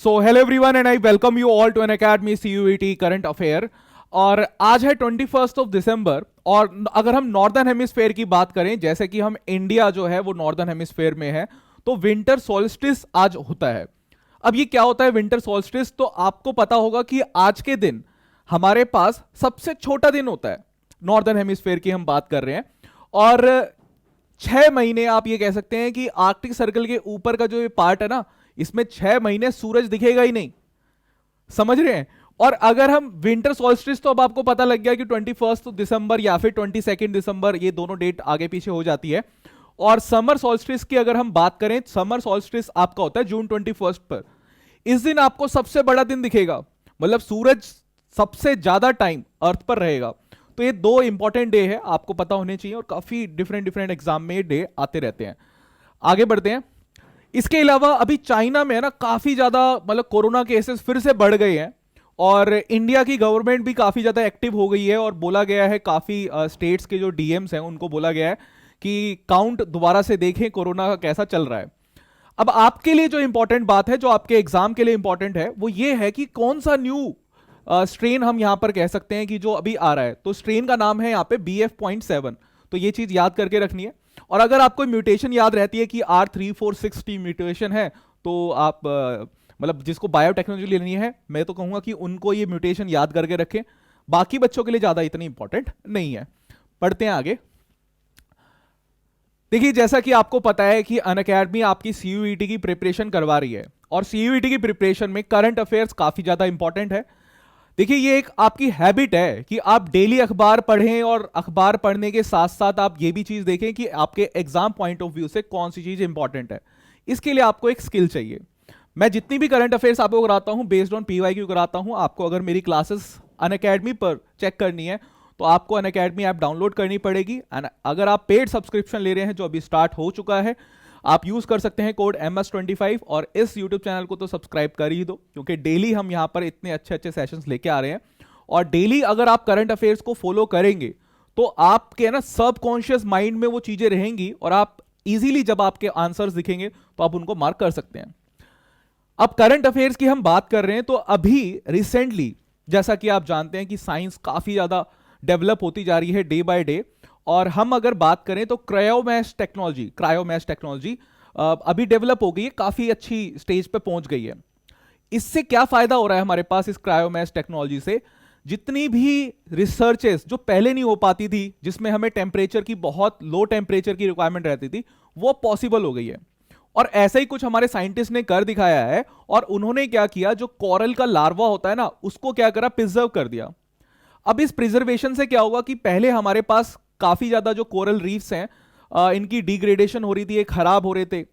So hello everyone and I welcome you all to N academy CUET current affair. और आज है 21 दिसंबर। और अगर हम नॉर्दर्न हेमिस्फेयर की बात करें, जैसे कि हम इंडिया जो है वो नॉर्दर्न हेमिस्फेयर में है, तो विंटर सोल्स्टिस आज होता है। अब ये क्या होता है विंटर सोल्स्टिस? तो आपको पता होगा कि आज के दिन हमारे पास सबसे छोटा दिन होता है। नॉर्दर्न हेमिस्फेयर की हम बात कर रहे हैं। और 6 महीने आप ये कह सकते हैं कि आर्कटिक सर्कल के ऊपर का जो ये पार्ट है ना, इसमें 6 महीने सूरज दिखेगा ही नहीं। समझ रहे हैं? और अगर हम विंटर सॉल्स्टिस, तो अब आपको पता लग गया कि 21 दिसंबर या फिर 22 दिसंबर, ये दोनों डेट आगे पीछे हो जाती है। और समर सॉल्स्टिस की अगर हम बात करें, समर सॉल्स्टिस आपका होता है जून 21 पर। इस दिन आपको सबसे बड़ा दिन दिखेगा, मतलब सूरज सबसे ज्यादा टाइम अर्थ पर रहेगा। तो ये दो इंपॉर्टेंट डे है, आपको पता होने चाहिए, और काफी डिफरेंट डिफरेंट एग्जाम में ये डे आते रहते हैं। आगे बढ़ते हैं। इसके अलावा अभी चाइना में है ना, काफी ज्यादा मतलब कोरोना केसेस फिर से बढ़ गए हैं। और इंडिया की गवर्नमेंट भी काफी ज्यादा एक्टिव हो गई है, और बोला गया है काफी स्टेट्स के जो डीएम्स हैं उनको बोला गया है कि काउंट दोबारा से देखें कोरोना का कैसा चल रहा है। अब आपके लिए जो इंपॉर्टेंट बात है, जो आपके एग्जाम के लिए इंपॉर्टेंट है, वो ये है कि कौन सा न्यू स्ट्रेन हम यहां पर कह सकते हैं कि जो अभी आ रहा है। तो स्ट्रेन का नाम है यहाँ पे BF.7। तो ये चीज याद करके रखनी है। और अगर आपको म्यूटेशन याद रहती है कि R346T म्यूटेशन है, तो आप मतलब जिसको बायोटेक्नोलॉजी लेनी है, मैं तो कहूंगा कि उनको ये म्यूटेशन याद करके रखें। बाकी बच्चों के लिए ज्यादा इतनी इंपॉर्टेंट नहीं है। पढ़ते हैं आगे। देखिए, जैसा कि आपको पता है कि अनअकैडमी आपकी CUET की प्रिपरेशन करवा रही है, और CUET की प्रिपरेशन में करंट अफेयर्स काफी ज्यादा इंपॉर्टेंट है। देखिए, ये एक आपकी हैबिट है कि आप डेली अखबार पढ़ें, और अखबार पढ़ने के साथ साथ आप ये भी चीज देखें कि आपके एग्जाम पॉइंट ऑफ व्यू से कौन सी चीज इंपॉर्टेंट है। इसके लिए आपको एक स्किल चाहिए। मैं जितनी भी करंट अफेयर्स आपको कराता हूं बेस्ड ऑन PYQ कराता हूं। आपको अगर मेरी क्लासेस अनअकैडमी पर चेक करनी है, तो आपको अनअकैडमी ऐप डाउनलोड करनी पड़ेगी। एंड अगर आप पेड सब्सक्रिप्शन ले रहे हैं, जो अभी स्टार्ट हो चुका है, आप यूज कर सकते हैं कोड MS25। और इस यूट्यूब चैनल को तो सब्सक्राइब कर ही दो, क्योंकि डेली हम यहां पर इतने अच्छे अच्छे सेशंस लेके आ रहे हैं। और डेली अगर आप करंट अफेयर्स को फॉलो करेंगे, तो आपके ना सबकॉन्शियस माइंड में वो चीजें रहेंगी, और आप इजीली जब आपके आंसर्स दिखेंगे तो आप उनको मार्क कर सकते हैं। अब करंट अफेयर्स की हम बात कर रहे हैं, तो अभी रिसेंटली जैसा कि आप जानते हैं कि साइंस काफी ज्यादा डेवलप होती जा रही है डे बाय डे। और हम अगर बात करें तो क्रायोमैस टेक्नोलॉजी अभी डेवलप हो गई है, काफी अच्छी स्टेज पे पहुंच गई है। इससे क्या फायदा हो रहा है हमारे पास इस क्रायोमैस टेक्नोलॉजी से? जितनी भी रिसर्चेस जो पहले नहीं हो पाती थी, जिसमें हमें टेम्परेचर की, बहुत लो टेम्परेचर की रिक्वायरमेंट रहती थी, वो पॉसिबल हो गई है। और ऐसा ही कुछ हमारे साइंटिस्ट ने कर दिखाया है। और उन्होंने क्या किया, जो कोरल का लार्वा होता है ना, उसको क्या करा, प्रिजर्व कर दिया। अब इस प्रिजर्वेशन से क्या होगा कि पहले हमारे पास काफी ज्यादा जो कोरल रीफ्स हैं, इनकी डिग्रेडेशन हो रही थी, ये खराब हो रहे थे।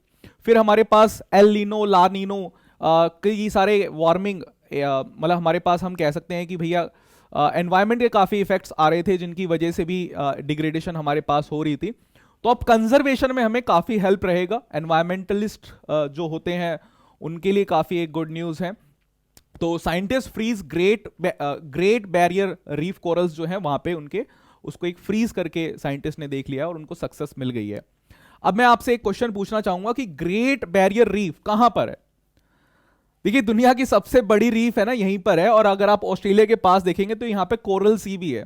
फिर हमारे पास एल नीनो, ला नीनो, कई सारे वार्मिंग, मतलब हमारे पास हम कह सकते हैं कि भैया एनवायरमेंट के काफी इफेक्ट्स आ रहे थे, जिनकी वजह से भी डिग्रेडेशन हमारे पास हो रही थी। तो अब कंजर्वेशन में हमें काफी हेल्प रहेगा। एनवायरमेंटलिस्ट जो होते हैं उनके लिए काफी एक गुड न्यूज है। तो scientist freeze Great Barrier Reef corals जो हैं वहां पे उनके, उसको एक फ्रीज करके साइंटिस्ट ने देख लिया, और उनको सक्सेस मिल गई है। अब मैं आपसे एक क्वेश्चन पूछना चाहूंगा कि ग्रेट बैरियर रीफ कहां पर है? देखिए, दुनिया की सबसे बड़ी रीफ है ना यहीं पर है। और अगर आप ऑस्ट्रेलिया के पास देखेंगे तो यहां पे कोरल सी भी है।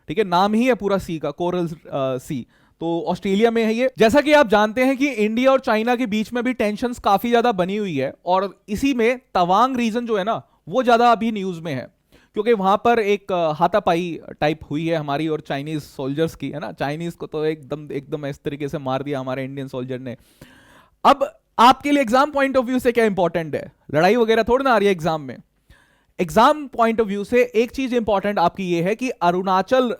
ठीक है, नाम ही है पूरा सी का, कोरल सी। तो ऑस्ट्रेलिया में है ये। जैसा कि आप जानते हैं कि इंडिया और चाइना के बीच में भी टेंशंस काफी ज्यादा बनी हुई है, और इसी में तवांग रीजन जो है ना, वो ज्यादा अभी न्यूज में है, क्योंकि वहां पर एक हाथापाई टाइप हुई है हमारी और चाइनीज सोल्जर्स की, है ना। चाइनीज को तो एकदम एकदम इस तरीके से मार दिया हमारे इंडियन सोल्जर ने। अब आपके लिए एग्जाम पॉइंट ऑफ व्यू से क्या इंपॉर्टेंट है? लड़ाई वगैरह थोड़ी ना आ रही है एग्जाम में। एग्जाम पॉइंट ऑफ व्यू से एक चीज इंपॉर्टेंट आपकी ये है कि अरुणाचल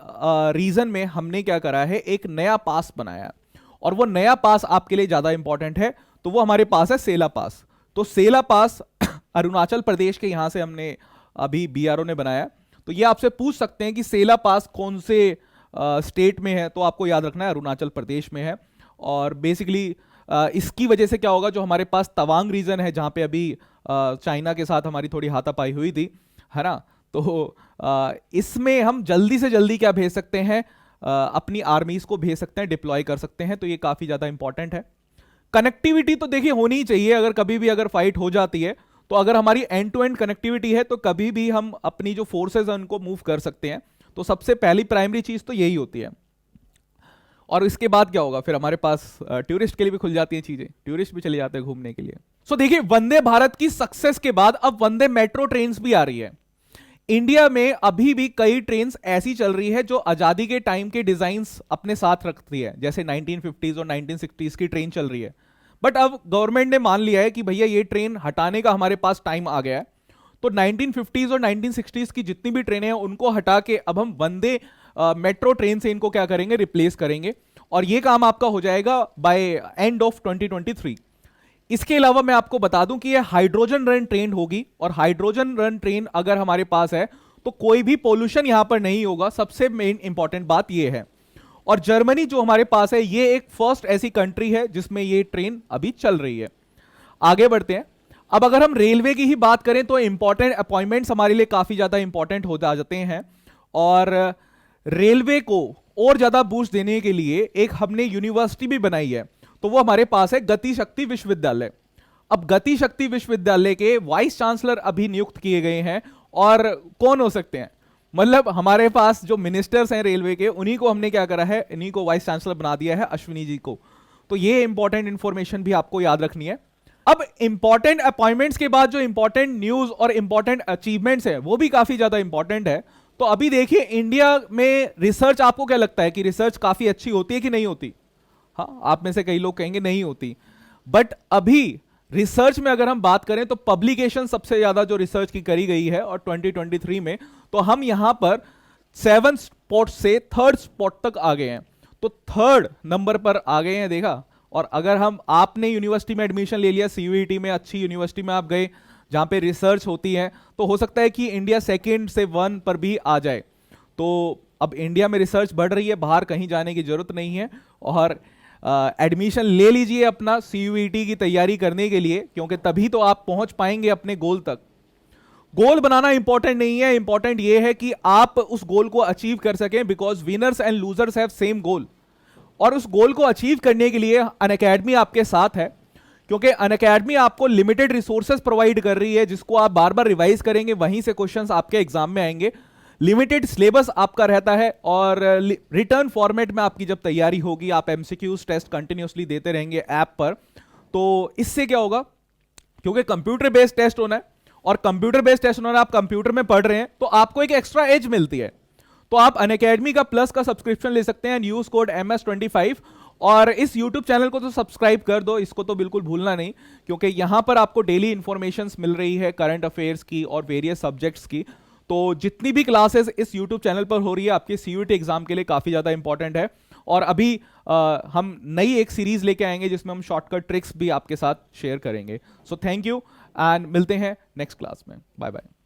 रीजन में हमने क्या करा है, एक नया पास बनाया है। और वो नया पास आपके लिए ज्यादा इंपॉर्टेंट है, तो वो हमारे पास है सेला पास। तो सेला पास अरुणाचल प्रदेश के यहां से हमने अभी BRO ने बनाया। तो ये आपसे पूछ सकते हैं कि सेला पास कौन से स्टेट में है, तो आपको याद रखना है अरुणाचल प्रदेश में है। और बेसिकली इसकी वजह से क्या होगा, जो हमारे पास तवांग रीजन है, जहां पे अभी चाइना के साथ हमारी थोड़ी हाथापाई हुई थी, है ना, तो इसमें हम जल्दी से जल्दी क्या भेज सकते हैं, अपनी आर्मीज को भेज सकते हैं, डिप्लॉय कर सकते हैं। तो ये काफी ज्यादा इंपॉर्टेंट है। कनेक्टिविटी तो देखिए होनी ही चाहिए। अगर कभी भी अगर फाइट हो जाती है, तो अगर हमारी एंड टू एंड कनेक्टिविटी है तो कभी भी हम अपनी जो फोर्सेज है उनको मूव कर सकते हैं। तो सबसे पहली प्राइमरी चीज तो यही होती है। और इसके बाद क्या होगा, फिर हमारे पास टूरिस्ट के लिए भी खुल जाती हैं चीजें, टूरिस्ट भी चले जाते हैं घूमने के लिए। सो देखिए, वंदे भारत की सक्सेस के बाद अब वंदे मेट्रो ट्रेन्स भी आ रही है। इंडिया में अभी भी कई ट्रेन्स ऐसी चल रही है जो आजादी के टाइम के डिजाइन्स अपने साथ रखती है, जैसे 1950s और 1960s की ट्रेन चल रही है। बट अब गवर्नमेंट ने मान लिया है कि भैया ये ट्रेन हटाने का हमारे पास टाइम आ गया है। तो 1950s और 1960s की जितनी भी ट्रेनें हैं उनको हटा के अब हम वंदे मेट्रो ट्रेन से इनको क्या करेंगे, रिप्लेस करेंगे। और ये काम आपका हो जाएगा बाय एंड ऑफ 2023। इसके अलावा मैं आपको बता दूं कि ये हाइड्रोजन रन ट्रेन होगी, और हाइड्रोजन रन ट्रेन अगर हमारे पास है तो कोई भी पोल्यूशन यहां पर नहीं होगा। सबसे मेन इंपॉर्टेंट बात ये है। और जर्मनी जो हमारे पास है ये एक फर्स्ट ऐसी कंट्री है जिसमें ये ट्रेन अभी चल रही है। आगे बढ़ते हैं। अब अगर हम रेलवे की ही बात करें तो इंपॉर्टेंट अपॉइंटमेंट्स हमारे लिए काफी ज्यादा इंपॉर्टेंट हो जाते हैं। और रेलवे को और ज्यादा बूस्ट देने के लिए एक हमने यूनिवर्सिटी भी बनाई है, तो वो हमारे पास है गति शक्ति विश्वविद्यालय। अब गति शक्ति विश्वविद्यालय के वाइस चांसलर अभी नियुक्त किए गए हैं। और कौन हो सकते हैं, मतलब हमारे पास जो मिनिस्टर्स हैं रेलवे के, उन्हीं को हमने क्या करा है, इन्हीं को वाइस चांसलर बना दिया है, अश्विनी जी को। तो ये इंपॉर्टेंट इंफॉर्मेशन भी आपको याद रखनी है। अब इंपॉर्टेंट अपॉइंटमेंट्स के बाद जो इंपॉर्टेंट न्यूज और इंपॉर्टेंट अचीवमेंट्स है वो भी काफी ज्यादा इंपॉर्टेंट है। तो अभी देखिए, इंडिया में रिसर्च, आपको क्या लगता है कि रिसर्च काफी अच्छी होती है कि नहीं होती? हाँ, आप में से कई लोग कहेंगे नहीं होती। बट अभी रिसर्च में अगर हम बात करें तो पब्लिकेशन सबसे ज्यादा जो रिसर्च की करी गई है, और 2023 में तो हम यहां पर 7 स्पॉट से 3rd स्पॉट तक आ गए हैं। तो 3rd नंबर पर आ गए हैं, देखा। और अगर हम, आपने यूनिवर्सिटी में एडमिशन ले लिया, सीयूईटी में अच्छी यूनिवर्सिटी में आप गए जहां पे रिसर्च होती है, तो हो सकता है कि इंडिया 2nd से 1 पर भी आ जाए। तो अब इंडिया में रिसर्च बढ़ रही है, बाहर कहीं जाने की जरूरत नहीं है। और एडमिशन ले लीजिए अपना सीयूईटी की तैयारी करने के लिए, क्योंकि तभी तो आप पहुंच पाएंगे अपने गोल तक। गोल बनाना इंपॉर्टेंट नहीं है, इंपॉर्टेंट ये है कि आप उस गोल को अचीव कर सकें, because winners and losers have same गोल। और उस गोल को अचीव करने के लिए अनअकैडमी आपके साथ है, क्योंकि अनअकैडमी आपको लिमिटेड रिसोर्सेज प्रोवाइड कर रही है, जिसको आप बार बार रिवाइज करेंगे, वहीं से क्वेश्चंस आपके एग्जाम में आएंगे। लिमिटेड सिलेबस आपका रहता है, और रिटर्न फॉर्मेट में आपकी जब तैयारी होगी, आप एमसीक्यूज टेस्ट कंटिन्यूसली देते रहेंगे ऐप पर। तो इससे क्या होगा, क्योंकि कंप्यूटर बेस्ड टेस्ट होना है, और कंप्यूटर बेस्ड टेस्ट होना है, आप कंप्यूटर में पढ़ रहे हैं, तो आपको एक एक्स्ट्रा एज मिलती है। तो आप अनअकैडमी का प्लस का सब्सक्रिप्शन ले सकते हैं, यूज कोड MS25। और इस YouTube चैनल को तो सब्सक्राइब कर दो, इसको तो बिल्कुल भूलना नहीं, क्योंकि यहां पर आपको डेली इंफॉर्मेशंस मिल रही है करंट अफेयर्स की और वेरियस सब्जेक्ट्स की। तो जितनी भी क्लासेस इस YouTube चैनल पर हो रही है, आपके सीयूईटी एग्जाम के लिए काफी ज्यादा इंपॉर्टेंट है। और अभी हम नई एक सीरीज लेके आएंगे जिसमें हम शॉर्टकट ट्रिक्स भी आपके साथ शेयर करेंगे। सो थैंक यू, एंड मिलते हैं नेक्स्ट क्लास में। Bye bye.